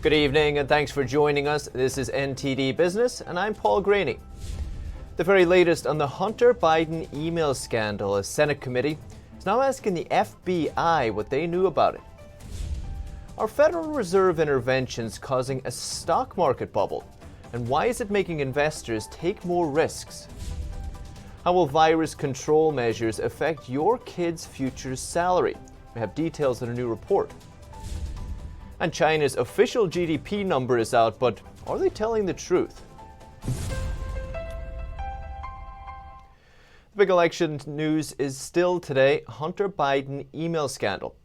Good evening and thanks for joining us. This is NTD Business and I'm Paul Graney. The very latest on the Hunter Biden email scandal. A Senate committee is now asking the FBI what they knew about it. Are Federal Reserve interventions causing a stock market bubble? And why is it making investors take more risks? How will virus control measures affect your kid's future salary? We have details in a new report. And China's official GDP number is out, but are they telling the truth? The big election news is still today, Hunter Biden email scandal.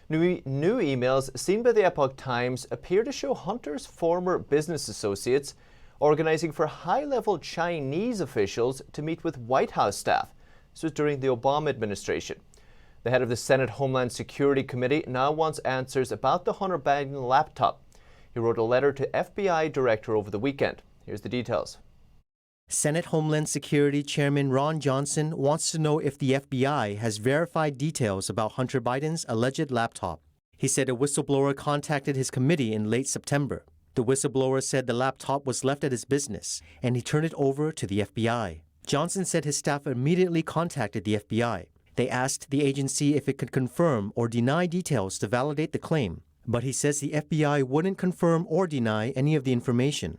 New emails seen by the Epoch Times appear to show Hunter's former business associates organizing for high-level Chinese officials to meet with White House staff. This was during the Obama administration. The head of the Senate Homeland Security Committee now wants answers about the Hunter Biden laptop. He wrote a letter to FBI director over the weekend. Here's the details. Senate Homeland Security Chairman Ron Johnson wants to know if the FBI has verified details about Hunter Biden's alleged laptop. He said a whistleblower contacted his committee in late September. The whistleblower said the laptop was left at his business and he turned it over to the FBI. Johnson said his staff immediately contacted the FBI. They asked the agency if it could confirm or deny details to validate the claim, but he says the FBI wouldn't confirm or deny any of the information.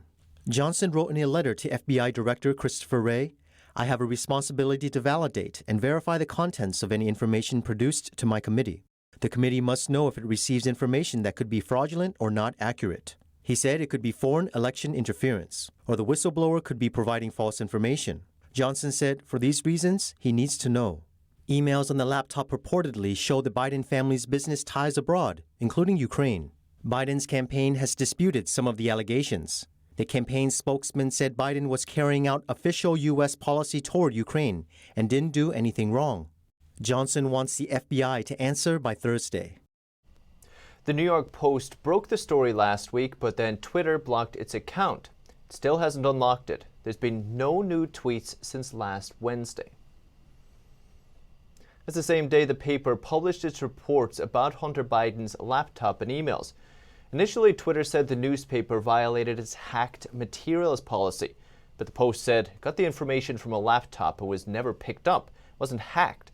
Johnson wrote in a letter to FBI Director Christopher Wray, "I have a responsibility to validate and verify the contents of any information produced to my committee. The committee must know if it receives information that could be fraudulent or not accurate." He said it could be foreign election interference, or the whistleblower could be providing false information. Johnson said for these reasons, he needs to know. Emails on the laptop purportedly show the Biden family's business ties abroad, including Ukraine. Biden's campaign has disputed some of the allegations. The campaign spokesman said Biden was carrying out official U.S. policy toward Ukraine and didn't do anything wrong. Johnson wants the FBI to answer by Thursday. The New York Post broke the story last week, but then Twitter blocked its account. It still hasn't unlocked it. There's been no new tweets since last Wednesday. It's the same day the paper published its reports about Hunter Biden's laptop and emails. Initially, Twitter said the newspaper violated its hacked materials policy, but the Post said it got the information from a laptop and was never picked up, wasn't hacked.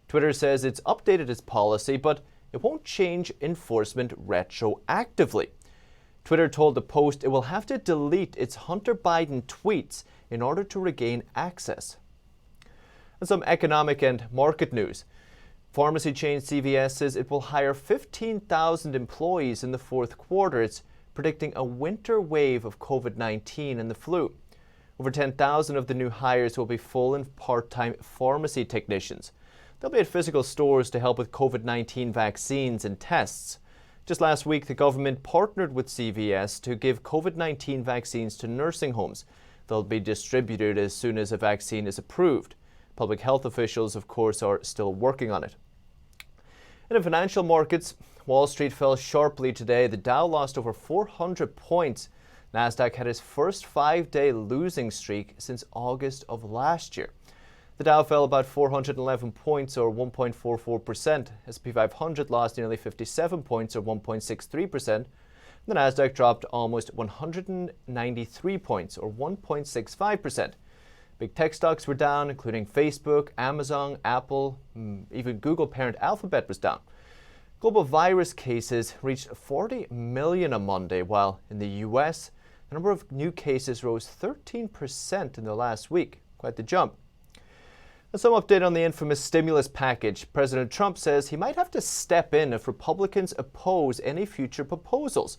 Twitter says it's updated its policy, but it won't change enforcement retroactively. Twitter told the Post it will have to delete its Hunter Biden tweets in order to regain access. And some economic and market news. Pharmacy chain CVS says it will hire 15,000 employees in the fourth quarter. It's predicting a winter wave of COVID-19 and the flu. Over 10,000 of the new hires will be full and part-time pharmacy technicians. They'll be at physical stores to help with COVID-19 vaccines and tests. Just last week, the government partnered with CVS to give COVID-19 vaccines to nursing homes. They'll be distributed as soon as a vaccine is approved. Public health officials, of course, are still working on it. And in financial markets, Wall Street fell sharply today. The Dow lost over 400 points. Nasdaq had its first 5-day losing streak since August of last year. The Dow fell about 411 points, or 1.44%. S&P 500 lost nearly 57 points, or 1.63%. The Nasdaq dropped almost 193 points, or 1.65%. Big tech stocks were down, including Facebook, Amazon, Apple, even Google parent Alphabet was down. Global virus cases reached 40 million on Monday, while in the U.S., the number of new cases rose 13% in the last week. Quite the jump. And some update on the infamous stimulus package. President Trump says he might have to step in if Republicans oppose any future proposals.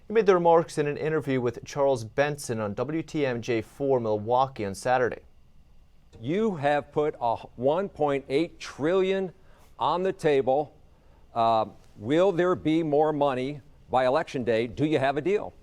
He made the remarks in an interview with Charles Benson on WTMJ4 Milwaukee on Saturday. You have put a $1.8 trillion on the table. Will there be more money by Election Day? Do you have a deal?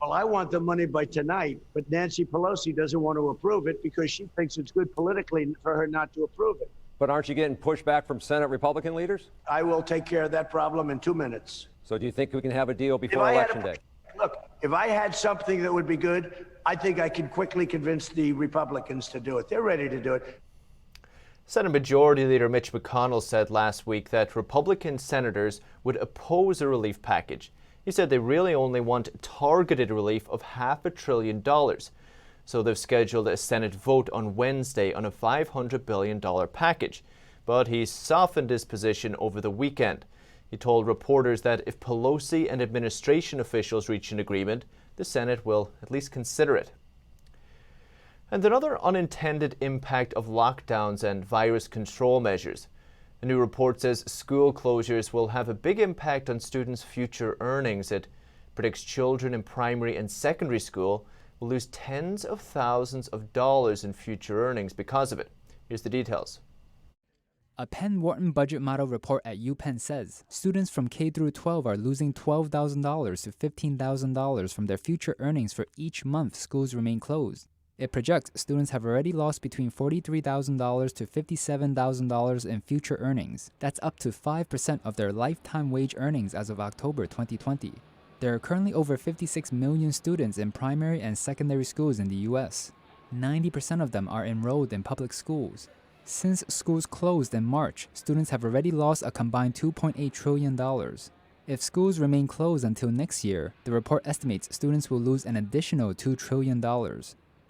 Well, I want the money by tonight, but Nancy Pelosi doesn't want to approve it because she thinks it's good politically for her not to approve it. But aren't you getting pushback from Senate Republican leaders? I will take care of that problem in 2 minutes. So do you think we can have a deal before Election Day? Look, if I had something that would be good, I think I could quickly convince the Republicans to do it. They're ready to do it. Senate Majority Leader Mitch McConnell said last week that Republican senators would oppose a relief package. He said they really only want targeted relief of $500 billion. So they've scheduled a Senate vote on Wednesday on a $500 billion package. But he softened his position over the weekend. He told reporters that if Pelosi and administration officials reach an agreement, the Senate will at least consider it. And another unintended impact of lockdowns and virus control measures. A new report says school closures will have a big impact on students' future earnings. It predicts children in primary and secondary school will lose tens of thousands of dollars in future earnings because of it. Here's the details. A Penn Wharton budget model report at UPenn says students from K through 12 are losing $12,000 to $15,000 from their future earnings for each month schools remain closed. It projects students have already lost between $43,000 to $57,000 in future earnings. That's up to 5% of their lifetime wage earnings as of October 2020. There are currently over 56 million students in primary and secondary schools in the U.S. 90% of them are enrolled in public schools. Since schools closed in March, students have already lost a combined $2.8 trillion. If schools remain closed until next year, the report estimates students will lose an additional $2 trillion.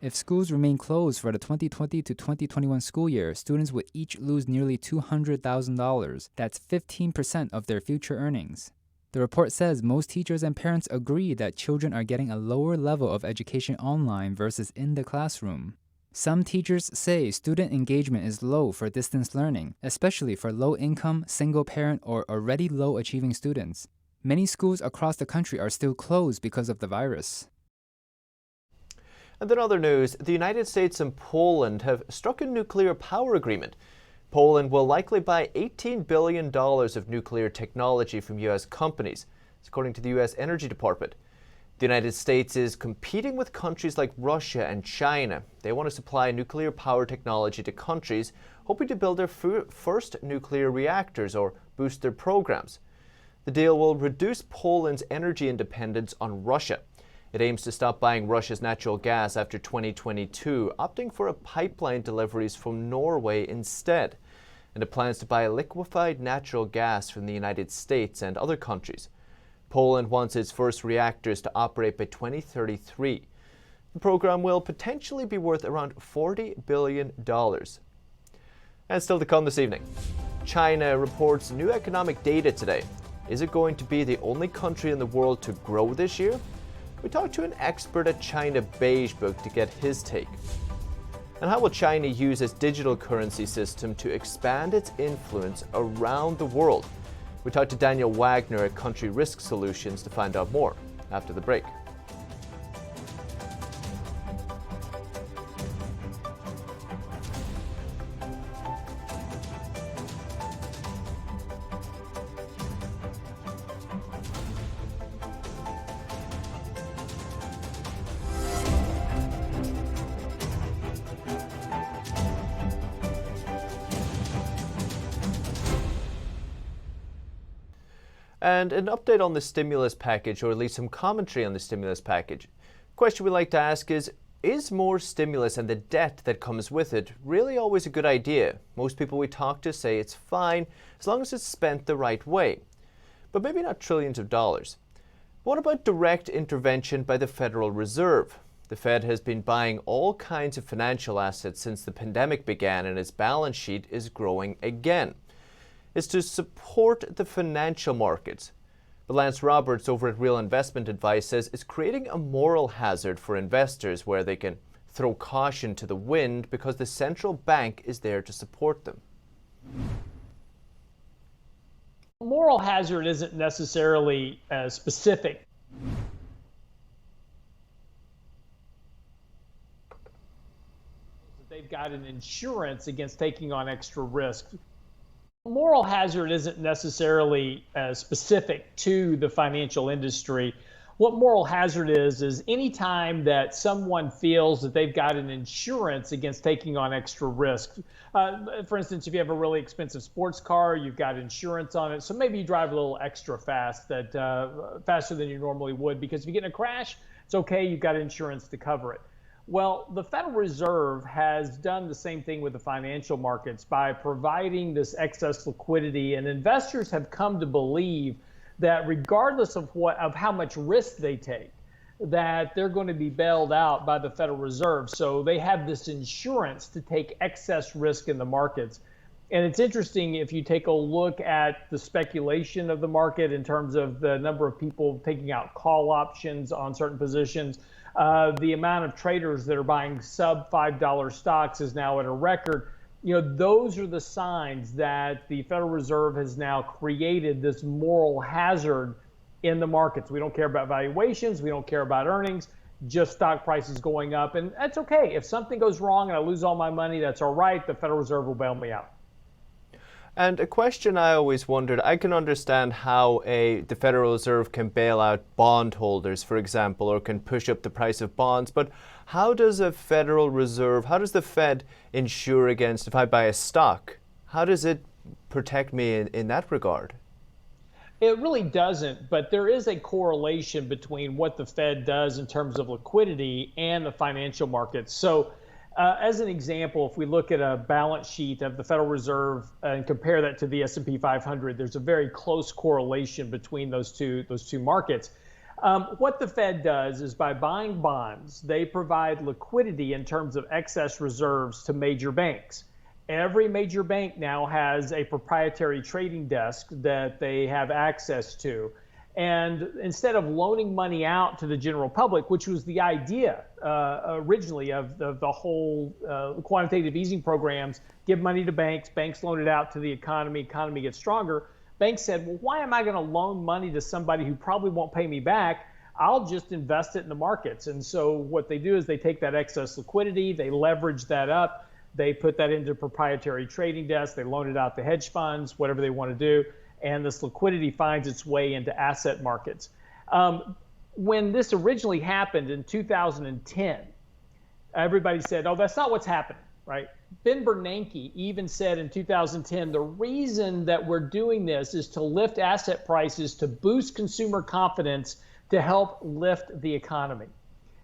If schools remain closed for the 2020 to 2021 school year, students would each lose nearly $200,000. That's 15% of their future earnings. The report says most teachers and parents agree that children are getting a lower level of education online versus in the classroom. Some teachers say student engagement is low for distance learning, especially for low-income, single-parent, or already low-achieving students. Many schools across the country are still closed because of the virus. And in other news, the United States and Poland have struck a nuclear power agreement. Poland will likely buy $18 billion of nuclear technology from U.S. companies, according to the U.S. Energy Department. The United States is competing with countries like Russia and China. They want to supply nuclear power technology to countries hoping to build their first nuclear reactors or boost their programs. The deal will reduce Poland's energy independence on Russia. It aims to stop buying Russia's natural gas after 2022, opting for a pipeline deliveries from Norway instead. And it plans to buy liquefied natural gas from the United States and other countries. Poland wants its first reactors to operate by 2033. The program will potentially be worth around $40 billion. And still to come this evening, China reports new economic data today. Is it going to be the only country in the world to grow this year? We talked to an expert at China Beige Book to get his take. And how will China use its digital currency system to expand its influence around the world? We talked to Daniel Wagner at Country Risk Solutions to find out more after the break. And an update on the stimulus package, or at least some commentary on the stimulus package. The question we like to ask is more stimulus and the debt that comes with it really always a good idea? Most people we talk to say it's fine as long as it's spent the right way. But maybe not trillions of dollars. What about direct intervention by the Federal Reserve? The Fed has been buying all kinds of financial assets since the pandemic began, and its balance sheet is growing again. Is to support the financial markets. But Lance Roberts over at Real Investment Advice says it's creating a moral hazard for investors where they can throw caution to the wind because the central bank is there to support them. Moral hazard isn't necessarily specific. They've got an insurance against taking on extra risk. Moral hazard isn't necessarily specific to the financial industry. What moral hazard is any time that someone feels that they've got an insurance against taking on extra risk. For instance, if you have a really expensive sports car, you've got insurance on it. So maybe you drive a little extra fast, faster than you normally would, because if you get in a crash, it's okay, you've got insurance to cover it. Well, the Federal Reserve has done the same thing with the financial markets by providing this excess liquidity, and investors have come to believe that regardless of how much risk they take, that they're going to be bailed out by the Federal Reserve. So they have this insurance to take excess risk in the markets. And it's interesting if you take a look at the speculation of the market in terms of the number of people taking out call options on certain positions. The amount of traders that are buying sub $5 stocks is now at a record. Those are the signs that the Federal Reserve has now created this moral hazard in the markets. We don't care about valuations. We don't care about earnings, just stock prices going up. And that's okay. If something goes wrong and I lose all my money, that's all right. The Federal Reserve will bail me out. And a question I always wondered, I can understand how the Federal Reserve can bail out bondholders, for example, or can push up the price of bonds. But how does the Fed insure against, if I buy a stock, how does it protect me in that regard? It really doesn't, but there is a correlation between what the Fed does in terms of liquidity and the financial markets. So as an example, if we look at a balance sheet of the Federal Reserve and compare that to the S&P 500, there's a very close correlation between those two markets. What the Fed does is by buying bonds, they provide liquidity in terms of excess reserves to major banks. Every major bank now has a proprietary trading desk that they have access to. And instead of loaning money out to the general public, which was the idea originally of the whole quantitative easing programs, give money to banks, banks loan it out to the economy gets stronger. Banks said, well, why am I going to loan money to somebody who probably won't pay me back? I'll just invest it in the markets. And so what they do is they take that excess liquidity, they leverage that up, they put that into proprietary trading desks, they loan it out to hedge funds, whatever they want to do, and this liquidity finds its way into asset markets. When this originally happened in 2010, everybody said, oh, that's not what's happening, right? Ben Bernanke even said in 2010, the reason that we're doing this is to lift asset prices, to boost consumer confidence, to help lift the economy.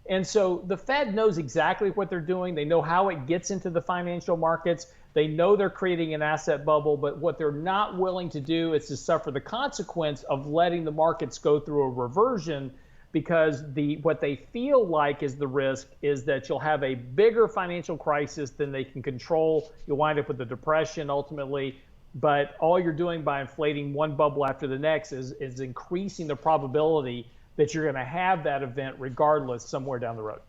And so the Fed knows exactly what they're doing. They know how it gets into the financial markets. They know they're creating an asset bubble, but what they're not willing to do is to suffer the consequence of letting the markets go through a reversion, because what they feel like is the risk is that you'll have a bigger financial crisis than they can control. You'll wind up with a depression ultimately, but all you're doing by inflating one bubble after the next is increasing the probability that you're going to have that event regardless somewhere down the road.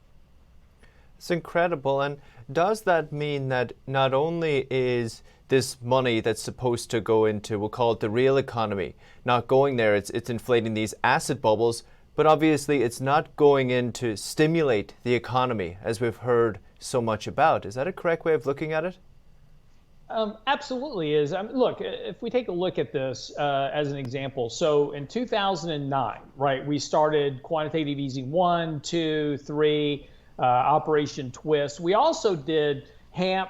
It's incredible. And does that mean that not only is this money that's supposed to go into, we'll call it the real economy, not going there, it's inflating these asset bubbles, but obviously it's not going in to stimulate the economy, as we've heard so much about. Is that a correct way of looking at it? Absolutely is. Look, if we take a look at this as an example, so in 2009, right, we started quantitative easing 1, 2, 3, Operation Twist. We also did HAMP,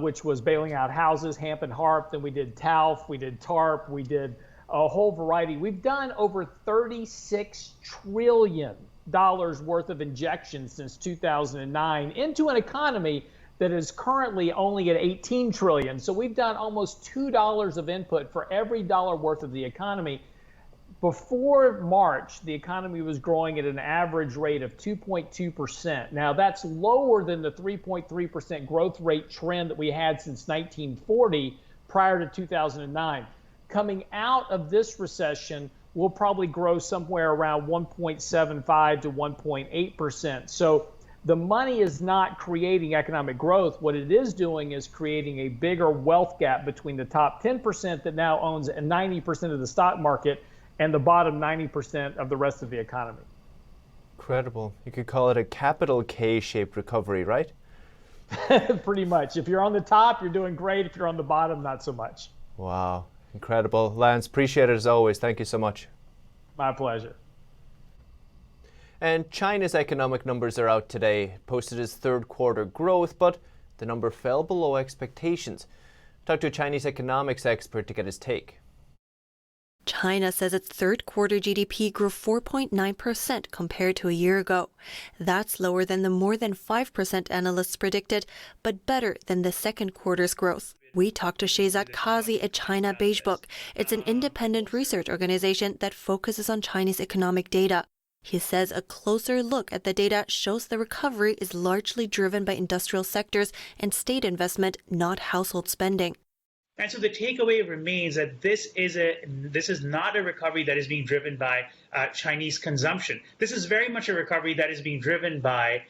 which was bailing out houses, HAMP and HARP. Then we did TALF, we did TARP, we did a whole variety. We've done over $36 trillion worth of injections since 2009 into an economy that is currently only at 18 trillion. So we've done almost $2 of input for every dollar worth of the economy. Before March, the economy was growing at an average rate of 2.2%. Now that's lower than the 3.3% growth rate trend that we had since 1940 prior to 2009. Coming out of this recession, we'll probably grow somewhere around 1.75 to 1.8%. So the money is not creating economic growth. What it is doing is creating a bigger wealth gap between the top 10% that now owns 90% of the stock market and the bottom 90% of the rest of the economy. Incredible. You could call it a capital K-shaped recovery, right? Pretty much. If you're on the top, you're doing great. If you're on the bottom, not so much. Wow. Incredible. Lance, appreciate it as always. Thank you so much. My pleasure. And China's economic numbers are out today. Posted its third quarter growth, but the number fell below expectations. Talked to a Chinese economics expert to get his take. China says its third quarter GDP grew 4.9% compared to a year ago. That's lower than the more than 5% analysts predicted, but better than the second quarter's growth. We talked to Shehzad Kazi at China Beige Book. It's an independent research organization that focuses on Chinese economic data. He says a closer look at the data shows the recovery is largely driven by industrial sectors and state investment, not household spending. And so the takeaway remains that this is not a recovery that is being driven by Chinese consumption. This is very much a recovery that is being driven by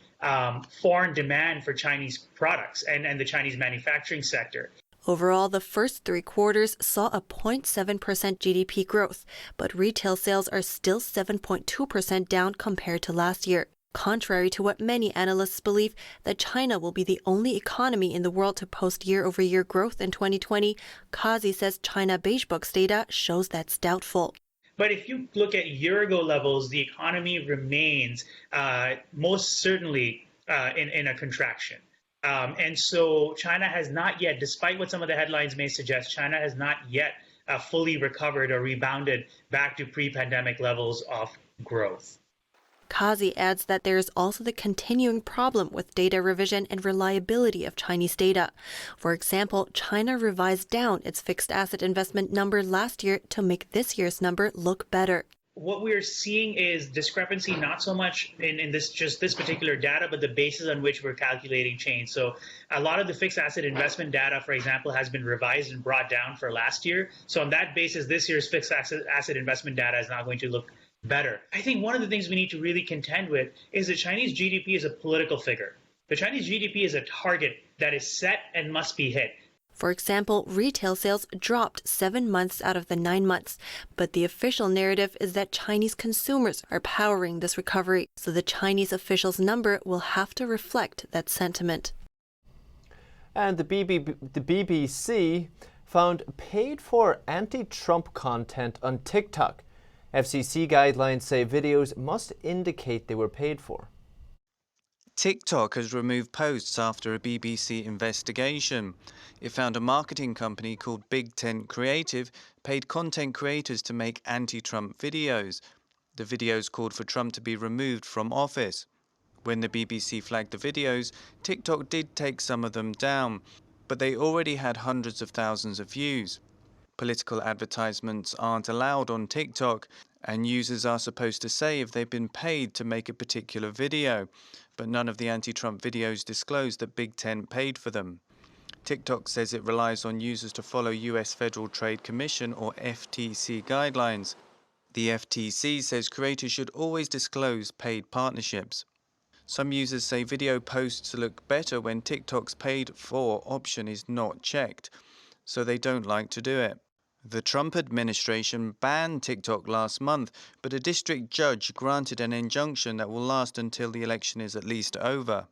foreign demand for Chinese products and the Chinese manufacturing sector. Overall, the first 3 quarters saw a 0.7% GDP growth, but retail sales are still 7.2% down compared to last year. Contrary to what many analysts believe, that China will be the only economy in the world to post year-over-year growth in 2020, Kazi says China Beige Book's data shows that's doubtful. But if you look at year-ago levels, the economy remains most certainly in a contraction. And so China has not yet, despite what some of the headlines may suggest, China has not yet fully recovered or rebounded back to pre-pandemic levels of growth. Kazi adds that there is also the continuing problem with data revision and reliability of Chinese data. For example, China revised down its fixed asset investment number last year to make this year's number look better. What we're seeing is discrepancy not so much in this particular data, but the basis on which we're calculating change. So a lot of the fixed asset investment data, for example, has been revised and brought down for last year. So on that basis, this year's fixed asset investment data is not going to look better. I think one of the things we need to really contend with is that Chinese GDP is a political figure. The Chinese GDP is a target that is set and must be hit. For example, retail sales dropped 7 months out of the 9 months, but the official narrative is that Chinese consumers are powering this recovery, so the Chinese officials' number will have to reflect that sentiment. And the BBC found paid-for anti-Trump content on TikTok. FCC guidelines say videos must indicate they were paid for. TikTok has removed posts after a BBC investigation. It found a marketing company called Big Tent Creative paid content creators to make anti-Trump videos. The videos called for Trump to be removed from office. When the BBC flagged the videos, TikTok did take some of them down, but they already had hundreds of thousands of views. Political advertisements aren't allowed on TikTok, and users are supposed to say if they've been paid to make a particular video, but none of the anti-Trump videos disclose that Big Tent paid for them. TikTok says it relies on users to follow US Federal Trade Commission or FTC guidelines. The FTC says creators should always disclose paid partnerships. Some users say video posts look better when TikTok's paid for option is not checked, so they don't like to do it. The Trump administration banned TikTok last month, but a district judge granted an injunction that will last until the election is at least over.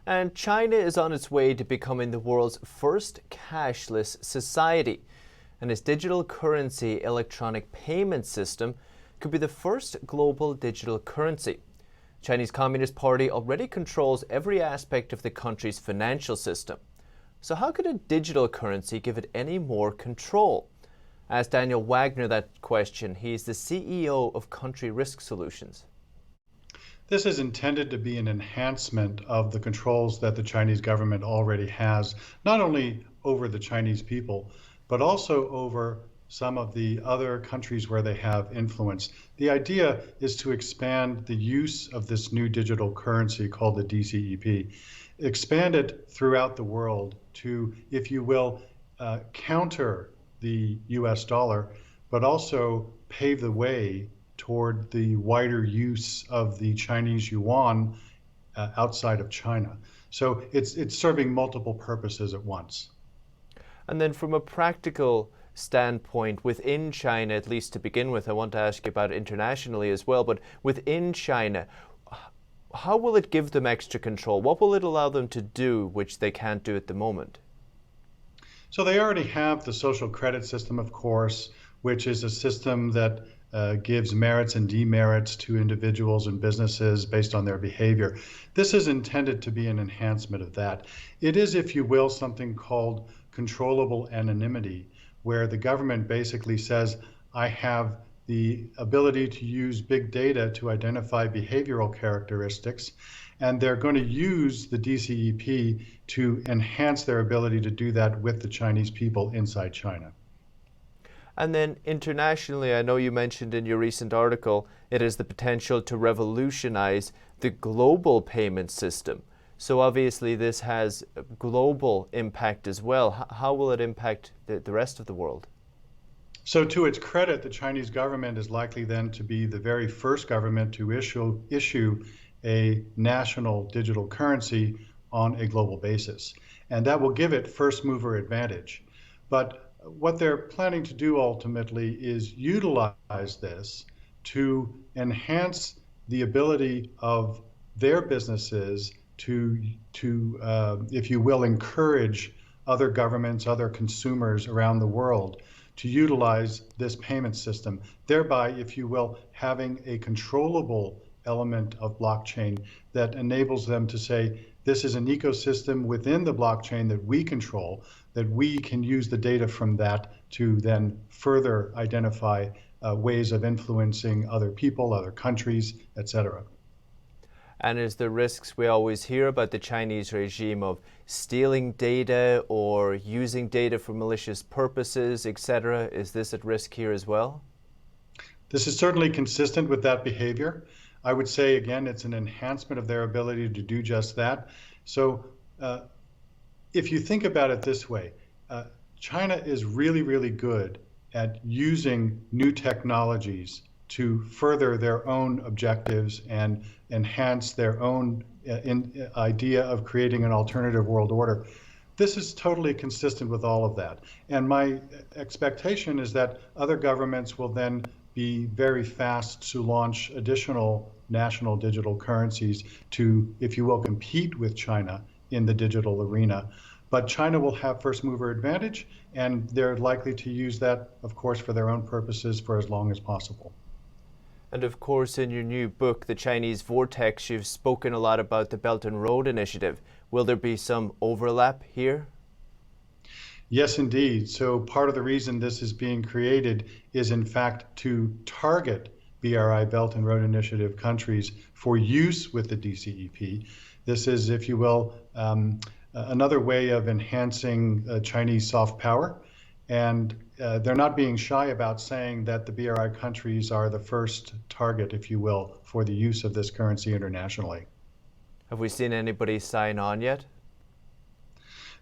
And China is on its way to becoming the world's first cashless society. And its digital currency electronic payment system could be the first global digital currency. Chinese Communist Party already controls every aspect of the country's financial system. So how could a digital currency give it any more control? Ask Daniel Wagner that question. He's the CEO of Country Risk Solutions. This is intended to be an enhancement of the controls that the Chinese government already has, not only over the Chinese people, but also over some of the other countries where they have influence. The idea is to expand the use of this new digital currency called the DCEP, expand it throughout the world to, if you will, counter the US dollar, but also pave the way toward the wider use of the Chinese yuan outside of China. So it's serving multiple purposes at once. And then from a practical standpoint, within China, at least to begin with, I want to ask you about it internationally as well, but within China, how will it give them extra control? What will it allow them to do which they can't do at the moment? So they already have the social credit system, of course, which is a system that gives merits and demerits to individuals and businesses based on their behavior. This is intended to be an enhancement of that. It is, if you will, something called controllable anonymity, where the government basically says, I have the ability to use big data to identify behavioral characteristics, and they're going to use the DCEP to enhance their ability to do that with the Chinese people inside China. And then internationally, I know you mentioned in your recent article, it has the potential to revolutionize the global payment system. So obviously this has a global impact as well. How will it impact the rest of the world? So to its credit, the Chinese government is likely then to be the very first government to issue a national digital currency on a global basis. And that will give it first mover advantage. But what they're planning to do ultimately is utilize this to enhance the ability of their businesses to if you will, encourage other governments, other consumers around the world to utilize this payment system, thereby, if you will, having a controllable element of blockchain that enables them to say, this is an ecosystem within the blockchain that we control, that we can use the data from that to then further identify ways of influencing other people, other countries, etc. And is the risks we always hear about the Chinese regime of stealing data or using data for malicious purposes, etc.? Is this at risk here as well? This is certainly consistent with that behavior. I would say, again, it's an enhancement of their ability to do just that. So if you think about it this way, China is really, really good at using new technologies to further their own objectives and enhance their own idea of creating an alternative world order. This is totally consistent with all of that. And my expectation is that other governments will then be very fast to launch additional national digital currencies to, if you will, compete with China in the digital arena. But China will have first mover advantage, and they're likely to use that, of course, for their own purposes for as long as possible. And of course, in your new book, The Chinese Vortex, you've spoken a lot about the Belt and Road Initiative. Will there be some overlap here? Yes, indeed. So part of the reason this is being created is, in fact, to target BRI Belt and Road Initiative countries for use with the DCEP. This is, if you will, another way of enhancing Chinese soft power. And they're not being shy about saying that the BRI countries are the first target, if you will, for the use of this currency internationally. Have we seen anybody sign on yet?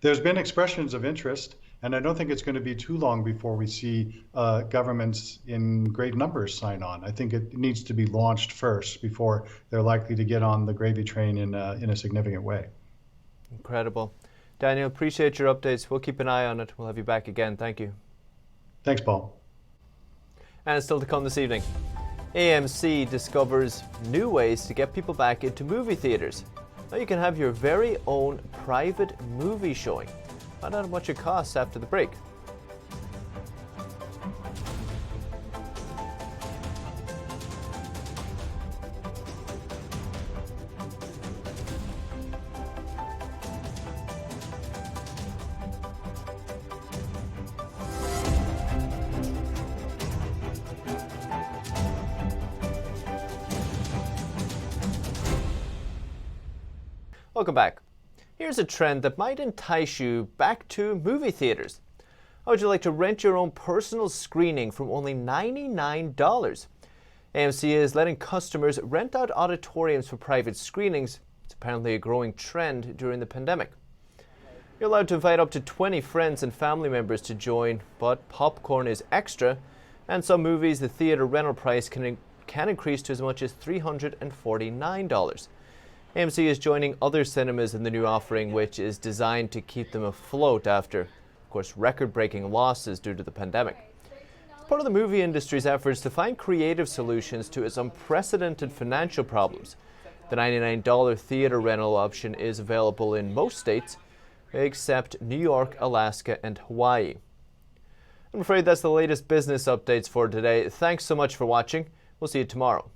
There's been expressions of interest, and I don't think it's going to be too long before we see governments in great numbers sign on. I think it needs to be launched first before they're likely to get on the gravy train in a significant way. Incredible. Daniel, appreciate your updates. We'll keep an eye on it. We'll have you back again. Thank you. Thanks, Paul. And it's still to come this evening. AMC discovers new ways to get people back into movie theaters. Now you can have your very own private movie showing. Find out how much it costs after the break. Welcome back. Here's a trend that might entice you back to movie theaters. How would you like to rent your own personal screening from only $99? AMC is letting customers rent out auditoriums for private screenings. It's apparently a growing trend during the pandemic. You're allowed to invite up to 20 friends and family members to join, but popcorn is extra, and some movies the theater rental price can increase to as much as $349. AMC is joining other cinemas in the new offering, which is designed to keep them afloat after, of course, record-breaking losses due to the pandemic. It's part of the movie industry's efforts to find creative solutions to its unprecedented financial problems. The $99 theater rental option is available in most states, except New York, Alaska, and Hawaii. I'm afraid that's the latest business updates for today. Thanks so much for watching. We'll see you tomorrow.